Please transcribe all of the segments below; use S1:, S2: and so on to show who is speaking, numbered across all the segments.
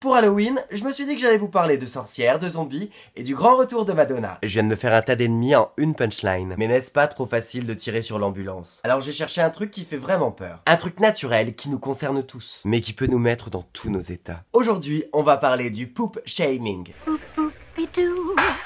S1: Pour Halloween, je me suis dit que j'allais vous parler de sorcières, de zombies et du grand retour de Madonna. Je viens de me faire un tas d'ennemis en une punchline. Mais n'est-ce pas trop facile de tirer sur l'ambulance? Alors j'ai cherché un truc qui fait vraiment peur. Un truc naturel qui nous concerne tous, mais qui peut nous mettre dans tous nos états. Aujourd'hui, on va parler du poop shaming.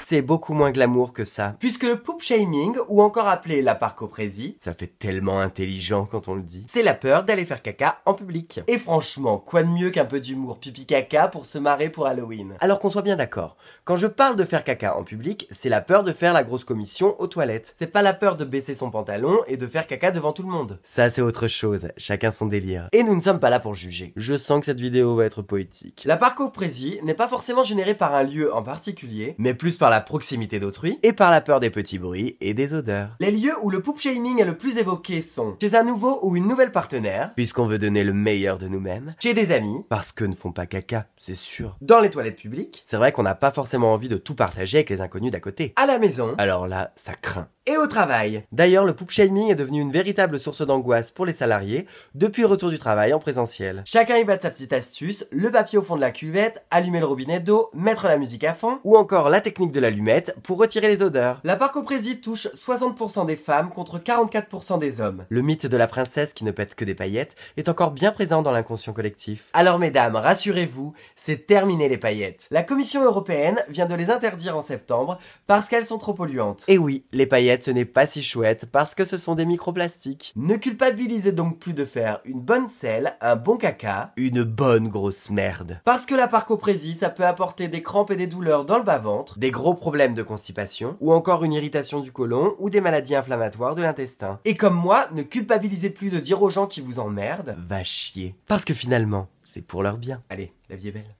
S1: C'est beaucoup moins glamour que ça. Puisque le poop shaming, ou encore appelé la parcoprésie, ça fait tellement intelligent quand on le dit, c'est la peur d'aller faire caca en public. Et franchement, quoi de mieux qu'un peu d'humour pipi-caca pour se marrer pour Halloween? Alors qu'on soit bien d'accord, quand je parle de faire caca en public, c'est la peur de faire la grosse commission aux toilettes. C'est pas la peur de baisser son pantalon et de faire caca devant tout le monde. Ça c'est autre chose, chacun son délire. Et nous ne sommes pas là pour juger. Je sens que cette vidéo va être poétique. La parcoprésie n'est pas forcément générée par un lieu en particulier, mais plus par la proximité d'autrui et par la peur des petits bruits et des odeurs. Les lieux où le poop shaming est le plus évoqué sont chez un nouveau ou une nouvelle partenaire, puisqu'on veut donner le meilleur de nous-mêmes, chez des amis, parce que ne font pas caca, c'est sûr, dans les toilettes publiques, c'est vrai qu'on n'a pas forcément envie de tout partager avec les inconnus d'à côté, à la maison, alors là, ça craint. Et au travail. D'ailleurs, le poop shaming est devenu une véritable source d'angoisse pour les salariés depuis le retour du travail en présentiel. Chacun y va de sa petite astuce, le papier au fond de la cuvette, allumer le robinet d'eau, mettre la musique à fond, ou encore la technique de l'allumette pour retirer les odeurs. La parcoprésie touche 60% des femmes contre 44% des hommes. Le mythe de la princesse qui ne pète que des paillettes est encore bien présent dans l'inconscient collectif. Alors mesdames, rassurez-vous, c'est terminé les paillettes. La Commission européenne vient de les interdire en septembre parce qu'elles sont trop polluantes. Et oui, les paillettes ce n'est pas si chouette parce que ce sont des microplastiques. Ne culpabilisez donc plus de faire une bonne selle, un bon caca, une bonne grosse merde. Parce que la parcoprésie, ça peut apporter des crampes et des douleurs dans le bas-ventre, des gros problèmes de constipation, ou encore une irritation du côlon ou des maladies inflammatoires de l'intestin. Et comme moi, ne culpabilisez plus de dire aux gens qui vous emmerdent, va chier. Parce que finalement, c'est pour leur bien. Allez, la vie est belle.